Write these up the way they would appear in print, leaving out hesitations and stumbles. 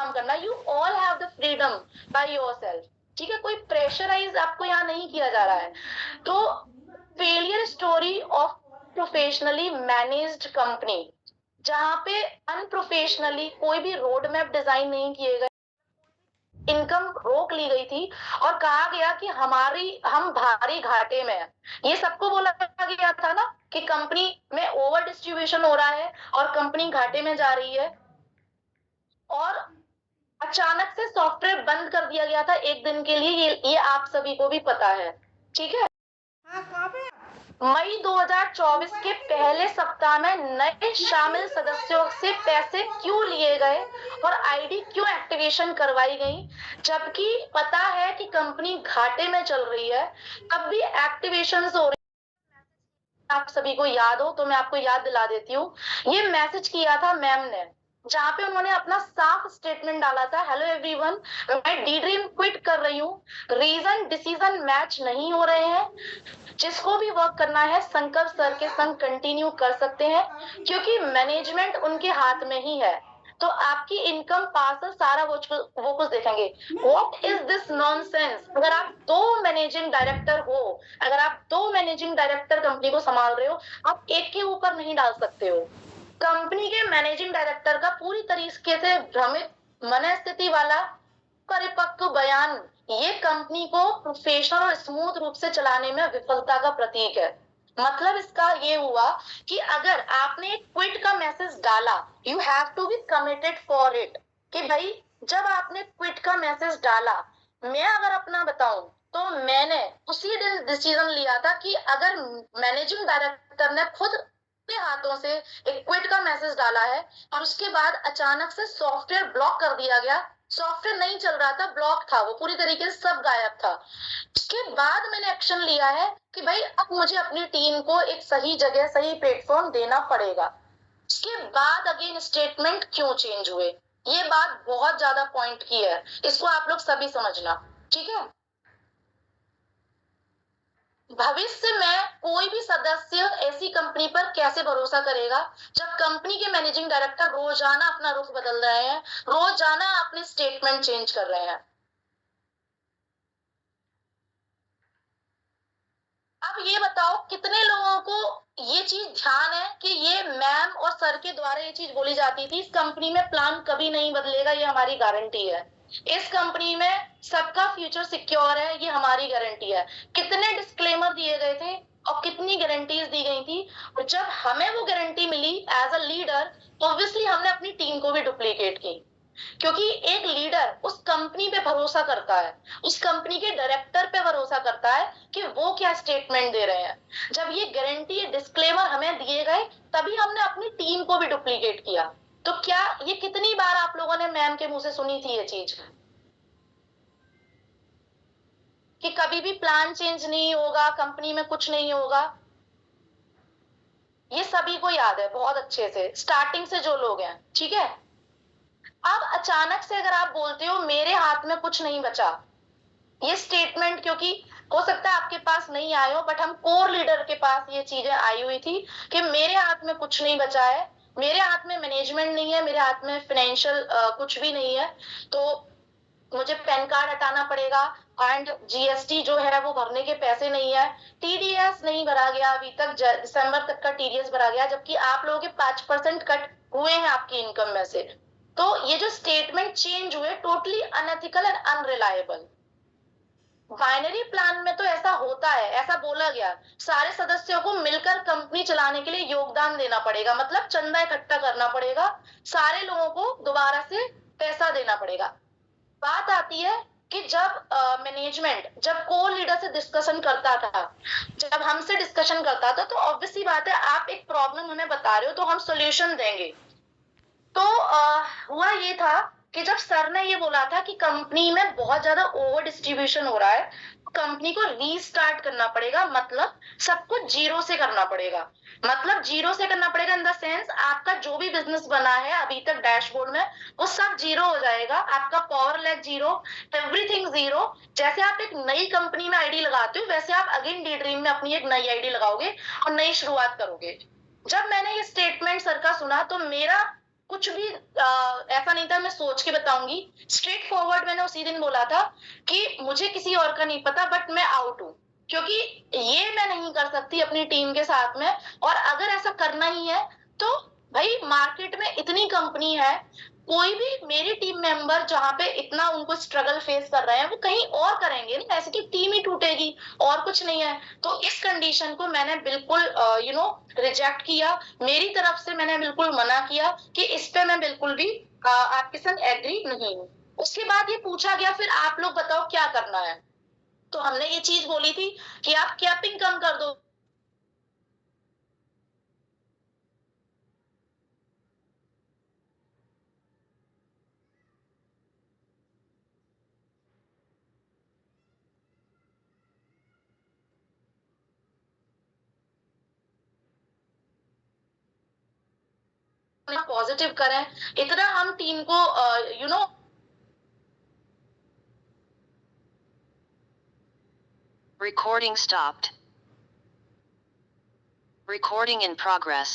काम करना, you all have the freedom by yourself, ठीक है, कोई प्रेशराइज आपको यहाँ नहीं किया जा रहा है। तो failure story of professionally managed company, जहां पे अनप्रोफेशनली कोई भी रोड मैप डिजाइन नहीं किए गए, इनकम रोक ली गई थी और कहा गया कि हम भारी घाटे में हैं। ये सबको बोला गया था ना कि कंपनी में ओवर डिस्ट्रीब्यूशन हो रहा है और कंपनी घाटे में जा रही है, और अचानक से सॉफ्टवेयर बंद कर दिया गया था एक दिन के लिए, ये आप सभी को भी पता है, ठीक है। हाँ, कहाँ पे? मई 2024 के पहले सप्ताह में नए शामिल सदस्यों से पैसे क्यों लिए गए और आईडी क्यों एक्टिवेशन करवाई गई, जबकि पता है कि कंपनी घाटे में चल रही है, तब भी एक्टिवेशन हो रही। आप सभी को याद हो तो मैं आपको याद दिला देती हूँ। ये मैसेज किया था मैम ने, जहाँ पे उन्होंने अपना साफ स्टेटमेंट डाला था, हेलो एवरीवन, मैं डी ड्रीम क्विट कर रही हूँ, रीजन डिसीजन मैच नहीं हो रहे हैं, जिसको भी वर्क करना है शंकर सर के संग कंटिन्यू कर सकते हैं, क्योंकि मैनेजमेंट उनके हाथ में ही है। तो आपकी इनकम पास सारा वो कुछ देखेंगे। What is this nonsense? अगर आप दो मैनेजिंग डायरेक्टर हो, अगर आप दो मैनेजिंग डायरेक्टर कंपनी को संभाल रहे हो, आप एक के ऊपर नहीं डाल सकते हो। कंपनी के मैनेजिंग डायरेक्टर का पूरी तरीके से भ्रमित मनस्थिति वाला परिपक्व बयान ये कंपनी को प्रोफेशनल और स्मूथ रूप से चलाने में विफलता का प्रतीक है। मतलब इसका ये हुआ कि अगर आपने एक क्विट का मैसेज डाला, you have to be committed for it, कि भाई जब आपने क्विट का मैसेज डाला, मैं अगर अपना बताऊं तो मैंने उसी दिन डिसीजन लिया था कि अगर मैनेजिंग डायरेक्टर ने खुद अपने हाथों से एक क्विट का मैसेज डाला है और उसके बाद अचानक से सॉफ्टवेयर ब्लॉक कर दिया गया, सॉफ्टवेयर नहीं चल रहा था, ब्लॉक था, वो पूरी तरीके से सब गायब था, उसके बाद मैंने एक्शन लिया है कि भाई अब मुझे अपनी टीम को एक सही जगह सही प्लेटफॉर्म देना पड़ेगा। उसके बाद अगेन स्टेटमेंट क्यों चेंज हुए, ये बात बहुत ज्यादा पॉइंट की है, इसको आप लोग सभी समझना, ठीक है। भविष्य में कोई भी सदस्य ऐसी कंपनी पर कैसे भरोसा करेगा जब कंपनी के मैनेजिंग डायरेक्टर रोजाना अपना रुख बदल रहे हैं, रोजाना अपने स्टेटमेंट चेंज कर रहे हैं। अब ये बताओ कितने लोगों को ये चीज ध्यान है कि ये मैम और सर के द्वारा ये चीज बोली जाती थी, इस कंपनी में प्लान कभी नहीं बदलेगा, ये हमारी गारंटी है, इस कंपनी में सबका फ्यूचर सिक्योर है, ये हमारी गारंटी है। कितने डिस्क्लेमर दिए गए थे और कितनी गारंटीज दी गई थी, और जब हमें वो गारंटी मिली एज अ लीडर, ऑब्वियसली हमने अपनी टीम को भी डुप्लीकेट की, क्योंकि एक लीडर उस कंपनी पे भरोसा करता है, उस कंपनी के डायरेक्टर पे भरोसा करता है कि वो क्या स्टेटमेंट दे रहे हैं। जब ये गारंटी ये डिस्क्लेमर हमें दिए गए, तभी हमने अपनी टीम को भी डुप्लीकेट किया। तो क्या ये कितनी बार आप लोगों ने मैम के मुंह से सुनी थी ये चीज कि कभी भी प्लान चेंज नहीं होगा, कंपनी में कुछ नहीं होगा? ये सभी को याद है बहुत अच्छे से, स्टार्टिंग से जो लोग हैं, ठीक है। अब अचानक से अगर आप बोलते हो मेरे हाथ में कुछ नहीं बचा, ये स्टेटमेंट क्योंकि हो सकता है आपके पास नहीं आए हो, बट हम कोर लीडर के पास ये चीजें आई हुई थी कि मेरे हाथ में कुछ नहीं बचा है, मेरे हाथ में मैनेजमेंट नहीं है, मेरे हाथ में फाइनेंशियल कुछ भी नहीं है, तो मुझे पैन कार्ड हटाना पड़ेगा, एंड जीएसटी जो है वो भरने के पैसे नहीं है, टीडीएस नहीं भरा गया अभी तक, दिसंबर तक का टीडीएस भरा गया, जबकि आप लोगों के 5% कट हुए हैं आपकी इनकम में से। तो ये जो स्टेटमेंट चेंज हुए totally unethical and unreliable. Binary plan में तो ऐसा होता है, ऐसा बोला गया सारे सदस्यों को मिलकर कंपनी चलाने के लिए योगदान देना पड़ेगा, मतलब चंदा इकट्ठा करना पड़ेगा, सारे लोगों को दोबारा से पैसा देना पड़ेगा। बात आती है कि जब मैनेजमेंट जब को लीडर से डिस्कशन करता था, जब हमसे डिस्कशन करता था, तो ऑब्वियसली बात है आप एक प्रॉब्लम हमें बता रहे हो तो हम सोल्यूशन देंगे। तो हुआ ये था कि जब सर ने ये बोला था कि कंपनी में बहुत ज्यादा ओवर डिस्ट्रीब्यूशन हो रहा है, कंपनी को रीस्टार्ट करना पड़ेगा, मतलब सब कुछ जीरो से करना पड़ेगा, मतलब जीरो से करना पड़ेगा इन द सेंस आपका जो भी बिजनेस बना है अभी तक डैशबोर्ड में वो सब जीरो हो जाएगा, आपका power leg zero, everything zero. जैसे आप एक नई कंपनी में आईडी लगाते हो, वैसे आप अगेन डी ड्रीम में अपनी एक नई आईडी लगाओगे और नई शुरुआत करोगे। जब मैंने ये स्टेटमेंट सर का सुना तो मेरा कुछ भी ऐसा नहीं था मैं सोच के बताऊंगी, स्ट्रेट फॉरवर्ड मैंने उसी दिन बोला था कि मुझे किसी और का नहीं पता बट मैं आउट हूँ, क्योंकि ये मैं नहीं कर सकती अपनी टीम के साथ में। और अगर ऐसा करना ही है तो भाई मार्केट में इतनी कंपनी है, कोई भी मेरी टीम मेंबर जहाँ पे इतना उनको स्ट्रगल फेस कर रहे हैं वो कहीं और करेंगे ना, ऐसे की टीम ही टूटेगी और कुछ नहीं है। तो इस कंडीशन को मैंने बिल्कुल रिजेक्ट किया, मेरी तरफ से मैंने बिल्कुल मना किया कि इस पे मैं बिल्कुल भी आपके संग एग्री नहीं हूँ। उसके बाद ये पूछा गया फिर आप लोग बताओ क्या करना है, तो हमने ये चीज बोली थी कि आप कैपिंग कम कर दो। पॉजिटिव करें, इतना हम टीम को Recording stopped. Recording in progress.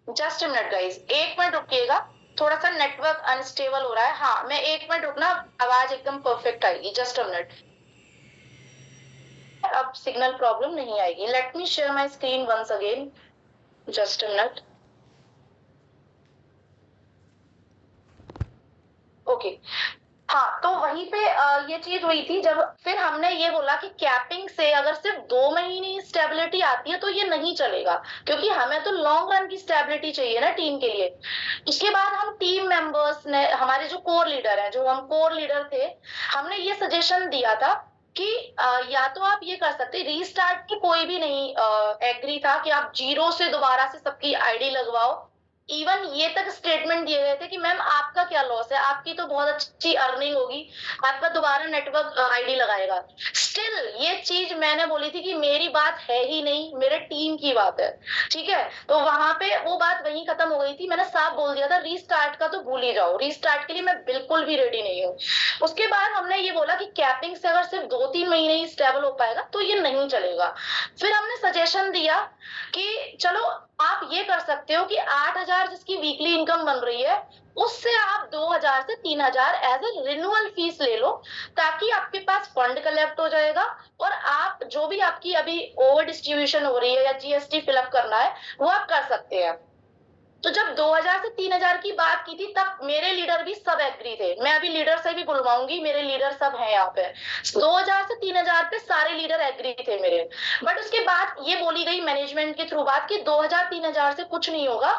Just minute guys, 1 मिनट रुकिएगा, थोड़ा सा नेटवर्क अनस्टेबल हो रहा है। हाँ मैं 1 मिनट रुकना, आवाज एकदम परफेक्ट आएगी, जस्ट अ मिनट। अब सिग्नल प्रॉब्लम नहीं आएगी। Let me share my screen once again, just a minute. Okay हाँ, तो वहीं पे ये चीज हुई थी जब फिर हमने ये बोला कि कैपिंग से अगर सिर्फ 2 महीने स्टेबिलिटी आती है तो ये नहीं चलेगा, क्योंकि हमें तो लॉन्ग रन की स्टेबिलिटी चाहिए ना टीम के लिए। इसके बाद हम टीम मेंबर्स ने, हमारे जो कोर लीडर हैं, जो हम कोर लीडर थे, हमने ये सजेशन दिया था कि या तो आप ये कर सकते, रीस्टार्ट की कोई भी नहीं एग्री था कि आप जीरो से दोबारा से सबकी आईडी लगवाओ। इवन ये तक स्टेटमेंट दिए गए थे कि मैम आपका क्या लॉस है, आपकी तो बहुत अच्छी अर्निंग होगी, आपका दोबारा नेटवर्क आईडी लगाएगा। स्टिल ये चीज मैंने बोली थी कि मेरी बात है ही नहीं, मेरे टीम की बात है, ठीक है। तो वहां पे वो बात वहीं खत्म हो गई थी, मैंने साफ बोल दिया था रीस्टार्ट का तो भूल ही जाओ, रीस्टार्ट के लिए मैं बिल्कुल भी रेडी नहीं हूँ। उसके बाद हमने ये बोला कि कैपिंग से अगर सिर्फ 2-3 महीने ही स्टेबल हो पाएगा तो ये नहीं चलेगा। फिर हमने सजेशन दिया कि चलो आप ये कर सकते हो कि 8,000 जिसकी वीकली इनकम बन रही है उससे आप 2,000 से 3,000 एज ए रिन्यूअल फीस ले लो, ताकि आपके पास फंड कलेक्ट हो जाएगा और आप जो भी आपकी अभी ओवर डिस्ट्रीब्यूशन हो रही है या जीएसटी फिलअप करना है वो आप कर सकते हैं। तो जब 2,000 से 3,000 की बात की थी तब मेरे लीडर भी सब एग्री थे, मैं अभी लीडर से भी बुलवाऊंगी, मेरे लीडर सब हैं यहाँ पे। 2,000 से 3,000 पे सारे लीडर एग्री थे मेरे। बट उसके बाद ये बोली गई मैनेजमेंट के थ्रू बात कि 2,000-3,000 से कुछ नहीं होगा,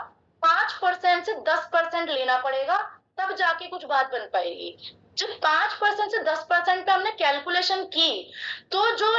5% से 10% लेना पड़ेगा, तब जाके कुछ बात बन पाएगी। जब 5% से 10% पे हमने कैलकुलेशन की तो जो